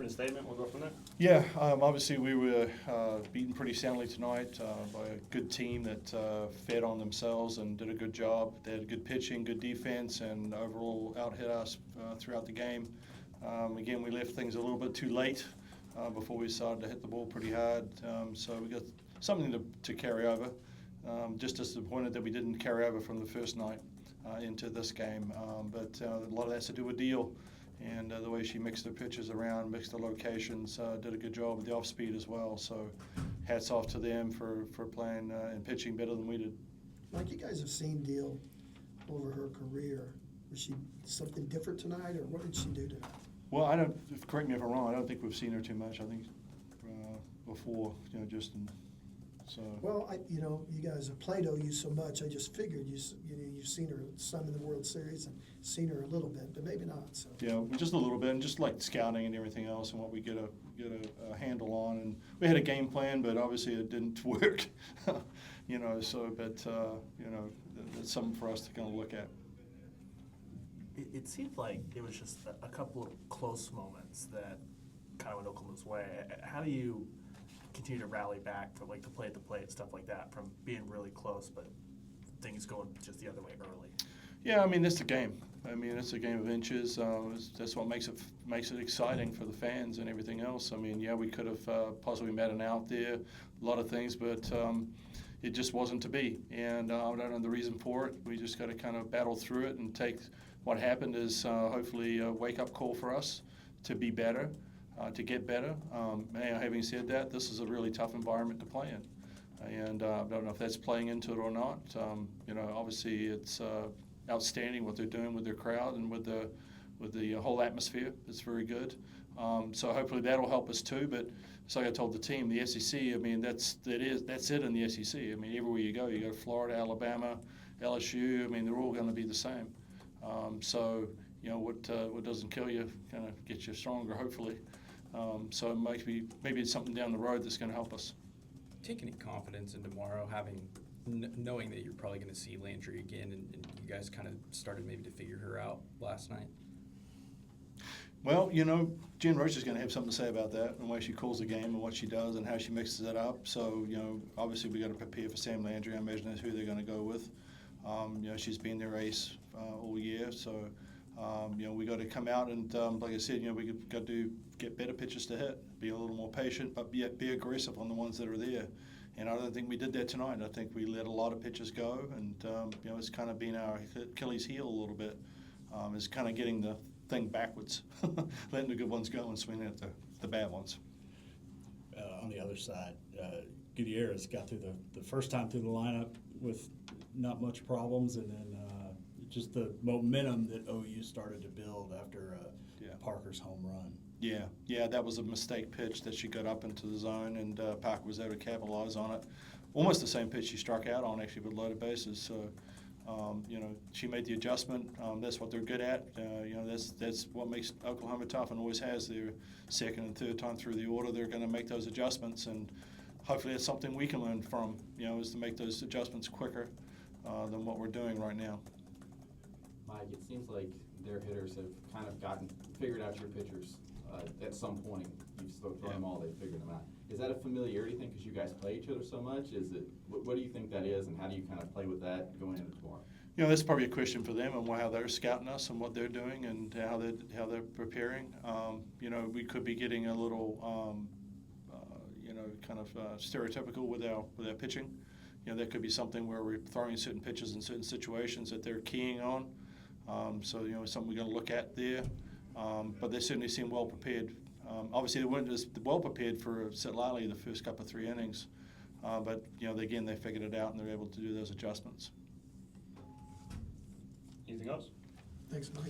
opening statement. We'll go from there. Yeah, obviously we were beaten pretty soundly tonight by a good team that fed on themselves and did a good job. They had good pitching, good defense, and overall out-hit us throughout the game. Again, we left things a little bit too late before we started to hit the ball pretty hard. So we got something to carry over. Just disappointed that we didn't carry over from the first night into this game. But a lot of that's to do with Deal. And the way she mixed the pitches around, mixed the locations, did a good job with the off-speed as well. So hats off to them for playing and pitching better than we did. Mike, you guys have seen Deal over her career. Was she something different tonight, or what did she do tonight? Well, correct me if I'm wrong, I don't think we've seen her too much. I think before, just so. Well, you guys have played OU so much. I just figured you've seen her some in the World Series and seen her a little bit, but maybe not. So. Yeah, just a little bit, and just like scouting and everything else, and what we get a handle on. And we had a game plan, but obviously it didn't work. So that's something for us to kind of look at. It seemed like it was just a couple of close moments that kind of went Oklahoma's way. How do you continue to rally back for like the play at the plate, stuff like that, from being really close but things going just the other way early? Yeah, I mean, it's a game. I mean, it's a game of inches. That's what makes it exciting for the fans and everything else. I mean, yeah, we could have possibly met an out there, a lot of things, but it just wasn't to be. And I don't know the reason for it. We just got to kind of battle through it and take what happened as hopefully a wake-up call for us to be better, to get better. Having said that, this is a really tough environment to play in. And I don't know if that's playing into it or not. Obviously it's outstanding what they're doing with their crowd and with the whole atmosphere. It's very good. So hopefully that'll help us too. But it's like I told the team, the SEC. I mean, that's it in the SEC. I mean, everywhere you go Florida, Alabama, LSU. I mean, they're all going to be the same. What doesn't kill you kind of gets you stronger, hopefully. So maybe it's something down the road that's going to help us. Take any confidence in tomorrow, knowing that you're probably going to see Landry again, and you guys kind of started maybe to figure her out last night? Well, Jen Roach is going to have something to say about that and the way she calls the game and what she does and how she mixes it up. So, obviously we got to prepare for Sam Landry. I imagine that's who they're going to go with. She's been their ace all year. So, we got to come out and, like I said, we got to get better pitches to hit, be a little more patient, but yet be aggressive on the ones that are there. And I don't think we did that tonight. I think we let a lot of pitches go, and it's kind of been our Achilles heel a little bit. Is kind of getting the thing backwards, letting the good ones go and swinging at the bad ones. On the other side, Gutierrez got through the first time through the lineup with not much problems, and then just the momentum that OU started to build after Parker's home run. Yeah, that was a mistake pitch that she got up into the zone, and Parker was able to capitalize on it. Almost the same pitch she struck out on, actually, with loaded bases. So, she made the adjustment. That's what they're good at. That's what makes Oklahoma tough and always has. Their second and third time through the order, they're going to make those adjustments, and hopefully that's something we can learn from, is to make those adjustments quicker than what we're doing right now. Mike, it seems like their hitters have kind of figured out your pitchers at some point. You've spoken to them all, they figured them out. Is that a familiarity thing because you guys play each other so much? What do you think that is, and how do you kind of play with that going into tomorrow? That's probably a question for them and how they're scouting us and what they're doing and how they're preparing. We could be getting a little, stereotypical with our pitching. That could be something where we're throwing certain pitches in certain situations that they're keying on. It's something we're going to look at there. But they certainly seem well prepared. Obviously, they weren't as well prepared for Sitlali the first couple of 3 innings. But again, they figured it out and they're able to do those adjustments. Anything else? Thanks, Mike.